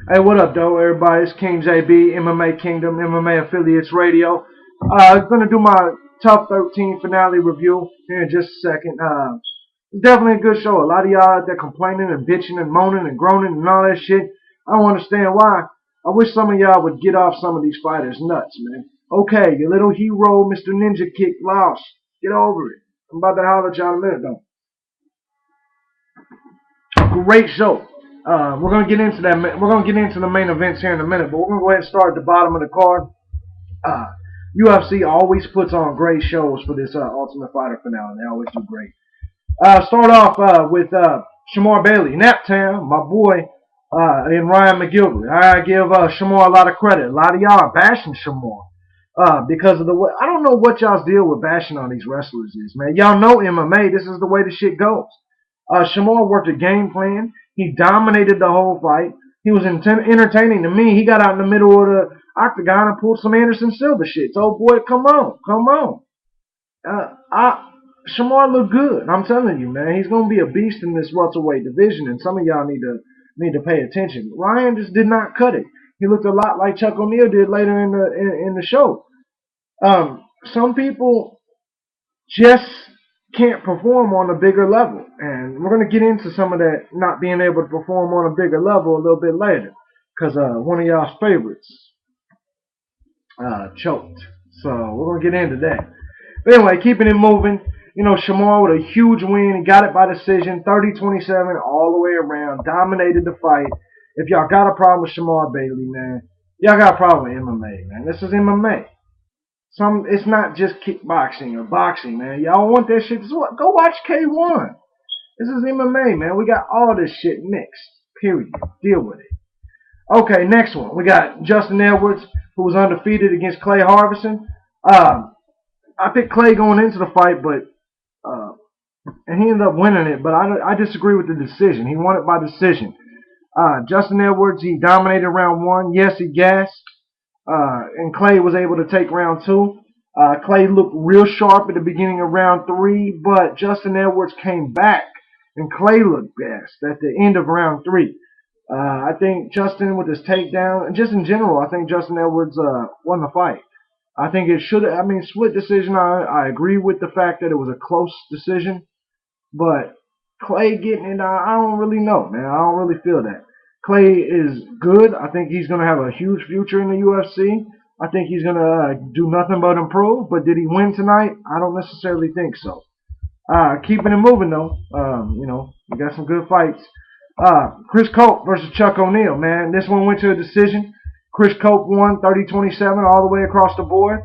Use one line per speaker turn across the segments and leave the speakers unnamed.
Hey, what up, though, everybody? It's King JB, MMA Kingdom, MMA Affiliates Radio. Gonna do my TUF 13 finale review here in just a second. Definitely a good show. A lot of y'all out there complaining and bitching and moaning and groaning and all that shit. I don't understand why. I wish some of y'all would get off some of these fighters' nuts, man. Okay, your little hero, Mr. Ninja Kick, lost. Get over it. I'm about to holler at y'all in a minute, though. Great show. We're gonna get into that. We're gonna get into the main events here in a minute, but we're gonna go ahead and start at the bottom of the card. Uh, UFC always puts on great shows for this Ultimate Fighter finale. They always do great. Start off with Shamar Bailey, Naptown, my boy, and Ryan McGilvery. I give Shamar a lot of credit. A lot of y'all are bashing Shamar because of the way. I don't know what y'all's deal with bashing on these wrestlers is, man. Y'all know MMA. This is the way the shit goes. Shamar worked a game plan. He dominated the whole fight. He was entertaining to me. He got out in the middle of the octagon and pulled some Anderson Silva shit. So, boy, come on. Come on. Shamar looked good. I'm telling you, man. He's going to be a beast in this welterweight division, and some of y'all need to pay attention. Ryan just did not cut it. He looked a lot like Chuck O'Neal did later in the show. Some people just can't perform on a bigger level. And we're going to get into some of that not being able to perform on a bigger level a little bit later. Because one of y'all's favorites choked. So we're going to get into that. But anyway, keeping it moving. You know, Shamar with a huge win. He got it by decision. 30-27 all the way around. Dominated the fight. If y'all got a problem with Shamar Bailey, man, y'all got a problem with MMA, man. This is MMA. It's not just kickboxing or boxing, man. Y'all want that shit? Go watch K1. This is MMA, man. We got all this shit mixed. Period. Deal with it. Okay, next one. We got Justin Edwards, who was undefeated against Clay Harbison. I picked Clay going into the fight, and he ended up winning it. But I disagree with the decision. He won it by decision. Justin Edwards, he dominated round one. Yes, he gassed. And Clay was able to take round two. Clay looked real sharp at the beginning of round three, but Justin Edwards came back, and Clay looked gassed at the end of round three. I think Justin with his takedown, and just in general, I think Justin Edwards won the fight. I think it should have, split decision. I agree with the fact that it was a close decision, but Clay getting it, I don't really know, man. I don't really feel that. Clay is good. I think he's going to have a huge future in the UFC. I think he's going to do nothing but improve. But did he win tonight? I don't necessarily think so. Keeping it moving, though. We got some good fights. Chris Cope versus Chuck O'Neal, man. This one went to a decision. Chris Cope won 30-27 all the way across the board.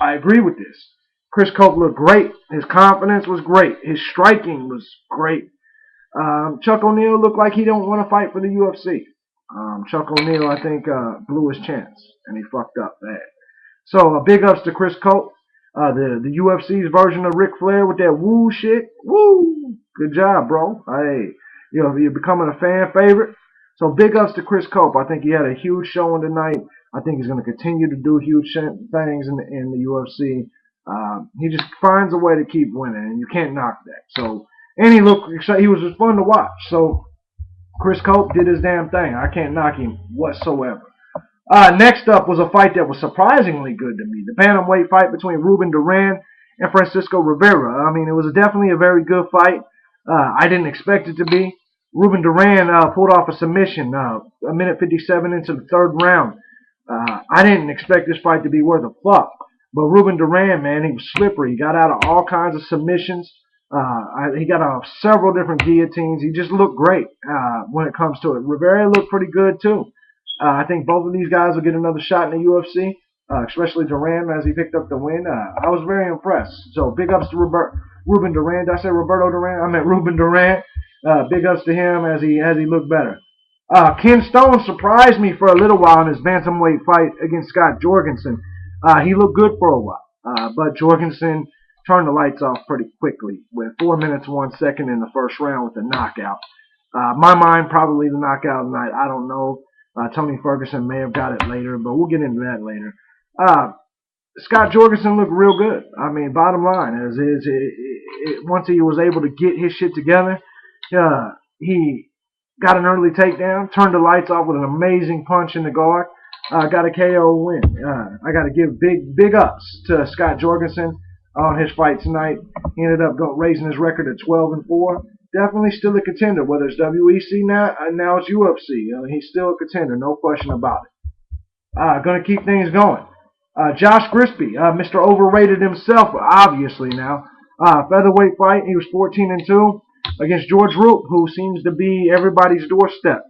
I agree with this. Chris Cope looked great. His confidence was great. His striking was great. Chuck O'Neal looked like he don't want to fight for the UFC. Chuck O'Neal, I think, blew his chance, and he fucked up bad. So, big ups to Chris Cope, the UFC's version of Ric Flair with that woo shit. Woo! Good job, bro. Hey, you're becoming a fan favorite. So, big ups to Chris Cope. I think he had a huge showing tonight. I think he's going to continue to do huge things in the UFC. He just finds a way to keep winning, and you can't knock that. So, and he was just fun to watch. So, Chris Cope did his damn thing. I can't knock him whatsoever. Next up was a fight that was surprisingly good to me. The bantamweight fight between Ruben Duran and Francisco Rivera. It was definitely a very good fight. I didn't expect it to be. Ruben Duran pulled off a submission a minute 57 into the third round. I didn't expect this fight to be worth a fuck. But Ruben Duran, man, he was slippery. He got out of all kinds of submissions. He got out of several different guillotines. He just looked great when it comes to it. Rivera looked pretty good, too. I think both of these guys will get another shot in the UFC, especially Duran as he picked up the win. I was very impressed. So big ups to Ruben Duran. Did I say Roberto Duran? I meant Ruben Duran. Big ups to him as he looked better. Ken Stone surprised me for a little while in his bantamweight fight against Scott Jorgensen. He looked good for a while, but Jorgensen turned the lights off pretty quickly with 4 minutes 1 second in the first round with a knockout. My mind, probably the knockout tonight. I don't know. Tony Ferguson may have got it later, but we'll get into that later. Scott Jorgensen looked real good. Bottom line is once he was able to get his shit together, he got an early takedown, turned the lights off with an amazing punch in the guard. Got a KO win. I got to give big ups to Scott Jorgensen on his fight tonight. He ended up raising his record to 12-4. Definitely still a contender, whether it's WEC now it's UFC. He's still a contender, no question about it. Going to keep things going. Josh Grisby, Mr. Overrated himself, obviously now. Featherweight fight, he was 14-2 against George Roop, who seems to be everybody's doorstep.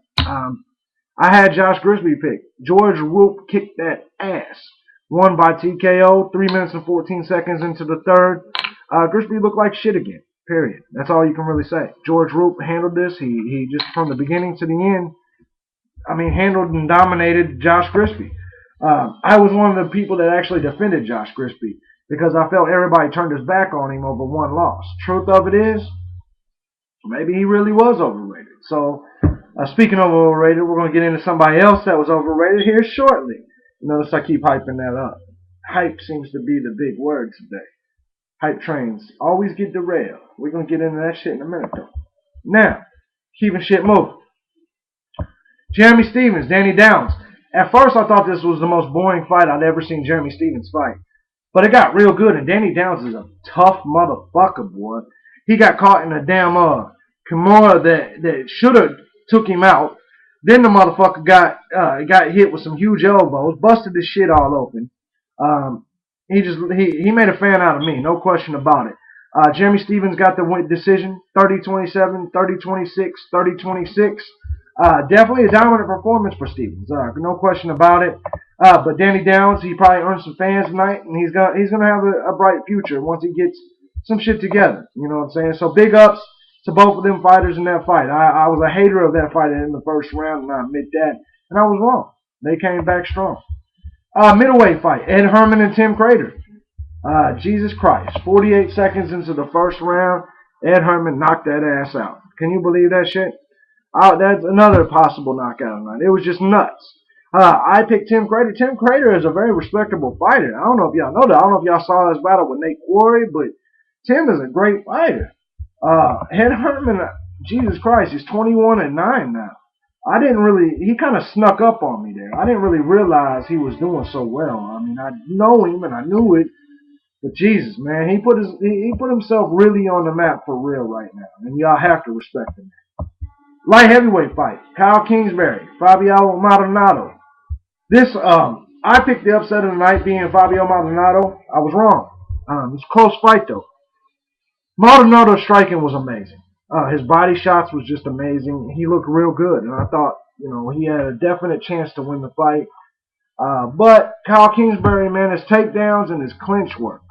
I had Josh Grisby picked. George Roop kicked that ass. Won by TKO, 3 minutes and 14 seconds into the third. Grisby looked like shit again, period. That's all you can really say. George Roop handled this. He just, from the beginning to the end, handled and dominated Josh Grisby. I was one of the people that actually defended Josh Grisby because I felt everybody turned his back on him over one loss. Truth of it is, maybe he really was overrated. So, speaking of overrated, we're going to get into somebody else that was overrated here shortly. Notice I keep hyping that up. Hype seems to be the big word today. Hype trains always get derailed. We're going to get into that shit in a minute, though. Now, keeping shit moving. Jeremy Stephens, Danny Downs. At first, I thought this was the most boring fight I'd ever seen Jeremy Stephens fight. But it got real good, and Danny Downs is a tough motherfucker, boy. He got caught in a damn Kimura that should have took him out. Then the motherfucker got hit with some huge elbows, busted his shit all open. He made a fan out of me, no question about it. Jeremy Stephens got the decision, 30-27, 30-26, 30-26. Definitely a dominant performance for Stephens, no question about it. But Danny Downs, he probably earned some fans tonight, and he's gonna have a bright future once he gets some shit together. You know what I'm saying? So big ups to both of them fighters in that fight. I was a hater of that fight in the first round, and I admit that. And I was wrong. They came back strong. Middleweight fight, Ed Herman and Tim Crater. Jesus Christ. 48 seconds into the first round, Ed Herman knocked that ass out. Can you believe that shit? That's another possible knockout tonight. It was just nuts. I picked Tim Crater. Tim Crater is a very respectable fighter. I don't know if y'all know that. I don't know if y'all saw his battle with Nate Quarry, but Tim is a great fighter. Ed Herman, Jesus Christ, he's 21-9 now. He kind of snuck up on me there. I didn't really realize he was doing so well. I know him and I knew it, but Jesus, man, he put himself really on the map for real right now, and y'all have to respect him. Light heavyweight fight, Kyle Kingsbury, Fabio Maldonado. I picked the upset of the night being Fabio Maldonado. I was wrong. It's a close fight though. Maldonado's striking was amazing. His body shots was just amazing. He looked real good, and I thought, he had a definite chance to win the fight. But Kyle Kingsbury, man, his takedowns and his clinch work.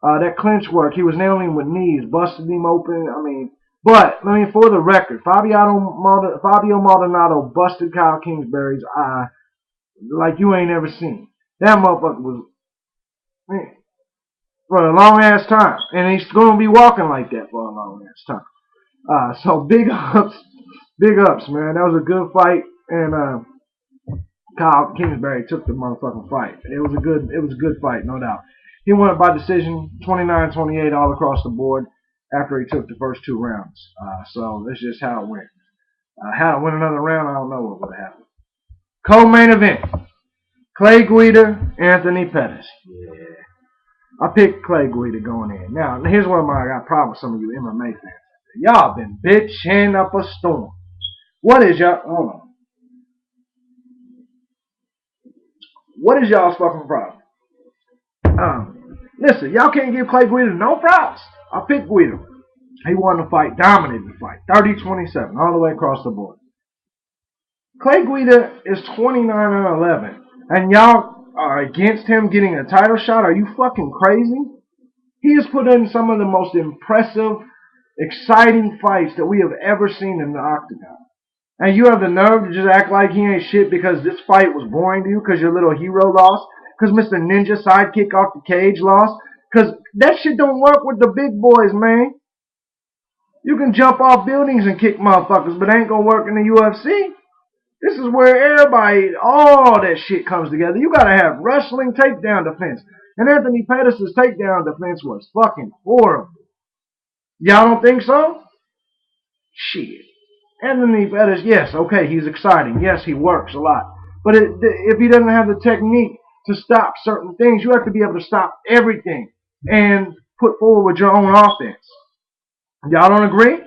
That clinch work, he was nailing him with knees, busted him open. But for the record, Fabio Maldonado busted Kyle Kingsbury's eye like you ain't ever seen. That motherfucker was, man, for a long ass time, and he's gonna be walking like that for a long ass time. So big ups, man. That was a good fight, and Kyle Kingsbury took the motherfucking fight. It was a good fight, no doubt. He won by decision, 29-28 all across the board after he took the first 2 rounds. So that's just how it went. How to win another round, I don't know what would happen. Co-main event, Clay Guida, Anthony Pettis. Yeah. I picked Clay Guida going in. Now, here's where I got a problem with some of you MMA fans. Y'all been bitching up a storm. What is y'all? Hold on. What is y'all's fucking problem? Listen, y'all can't give Clay Guida no props. I picked Guida. He won the fight, dominated the fight, 30-27, all the way across the board. Clay Guida is 29-11, and y'all are against him getting a title shot? Are you fucking crazy? He has put in some of the most impressive, exciting fights that we have ever seen in the octagon. And you have the nerve to just act like he ain't shit because this fight was boring to you because your little hero lost, because Mr. Ninja sidekick off the cage lost, because that shit don't work with the big boys, man. You can jump off buildings and kick motherfuckers, but it ain't gonna work in the UFC. This is where all that shit comes together. You gotta have wrestling takedown defense. And Anthony Pettis' takedown defense was fucking horrible. Y'all don't think so? Shit. Anthony Pettis, yes, okay, he's exciting. Yes, he works a lot. But if he doesn't have the technique to stop certain things, you have to be able to stop everything and put forward your own offense. Y'all don't agree?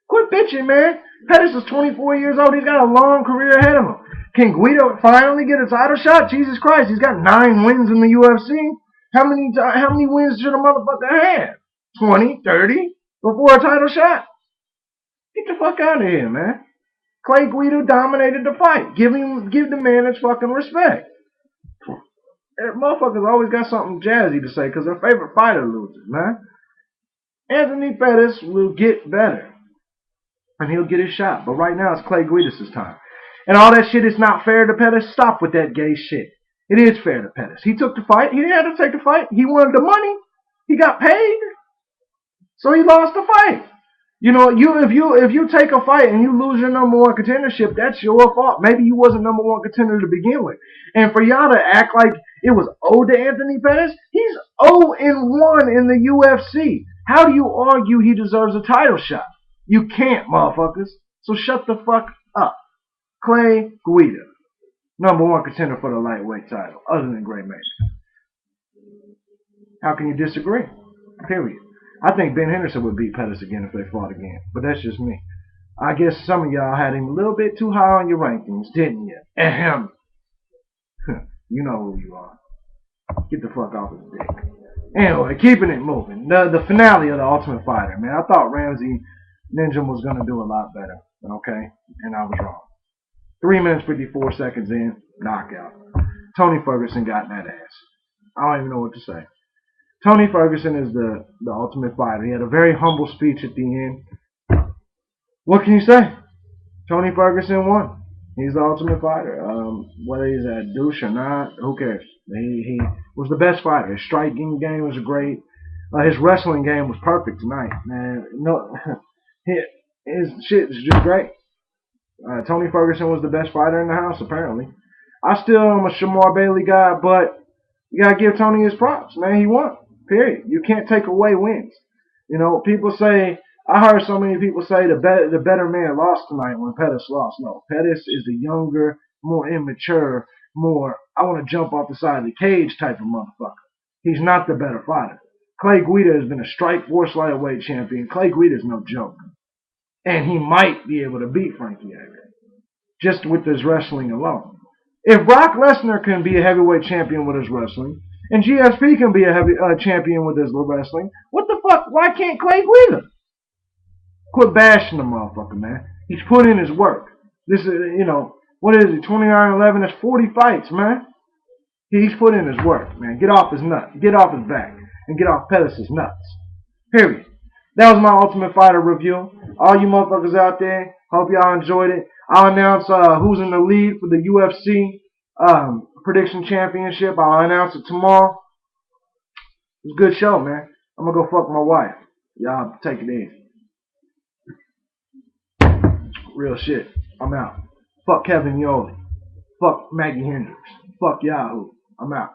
Quit bitching, man. Pettis is 24 years old. He's got a long career ahead of him. Can Guido finally get a title shot? Jesus Christ, he's got 9 wins in the UFC. How many wins should a motherfucker have? 20, 30 before a title shot? Get the fuck out of here, man. Clay Guida dominated the fight. Give the man his fucking respect. Motherfuckers always got something jazzy to say because their favorite fighter loses, man. Anthony Pettis will get better. And he'll get his shot. But right now it's Clay Guida's time. And all that shit is not fair to Pettis. Stop with that gay shit. It is fair to Pettis. He took the fight. He didn't have to take the fight. He wanted the money. He got paid. So he lost the fight. You know, if you take a fight and you lose your number one contendership, that's your fault. Maybe you wasn't number one contender to begin with. And for y'all to act like it was owed to Anthony Pettis, he's 0-1 in the UFC. How do you argue he deserves a title shot? You can't, motherfuckers. So shut the fuck up. Clay Guida, number one contender for the lightweight title, other than Gray Mason. How can you disagree? Period. I think Ben Henderson would beat Pettis again if they fought again. But that's just me. I guess some of y'all had him a little bit too high on your rankings, didn't you? Ahem. You know who you are. Get the fuck off his dick. Anyway, keeping it moving. The finale of The Ultimate Fighter, man. I thought Ramsey Ninja was going to do a lot better. Okay? And I was wrong. 3 minutes, 54 seconds in, knockout. Tony Ferguson got that ass. I don't even know what to say. Tony Ferguson is the Ultimate Fighter. He had a very humble speech at the end. What can you say? Tony Ferguson won. He's the Ultimate Fighter. Whether he's a douche or not, who cares? He was the best fighter. His striking game was great. His wrestling game was perfect tonight, man. No, his shit is just great. Tony Ferguson was the best fighter in the house, apparently. I still am a Shamar Bailey guy, but you gotta give Tony his props, man. He won. Period. You can't take away wins. You know, people say, I heard so many people say the better man lost tonight when Pettis lost. No, Pettis is the younger, more immature, more I want to jump off the side of the cage type of motherfucker. He's not the better fighter. Clay Guida has been a Strikeforce lightweight champion. Clay Guida is no joke. And he might be able to beat Frankie Edgar just with his wrestling alone. If Brock Lesnar can be a heavyweight champion with his wrestling, and GSP can be a champion with his wrestling, what the fuck? Why can't Clay Guida? Quit bashing the motherfucker, man. He's put in his work. This is, you know, what is it, 29-11? That's 40 fights, man. He's put in his work, man. Get off his nuts. Get off his back. And get off Pettis' nuts. Period. That was my Ultimate Fighter review. All you motherfuckers out there, hope y'all enjoyed it. I'll announce who's in the lead for the UFC Prediction Championship. I'll announce it tomorrow. It was a good show, man. I'm going to go fuck my wife. Y'all take it easy. Real shit. I'm out. Fuck Kevin Yoli. Fuck Maggie Hendricks. Fuck Yahoo. I'm out.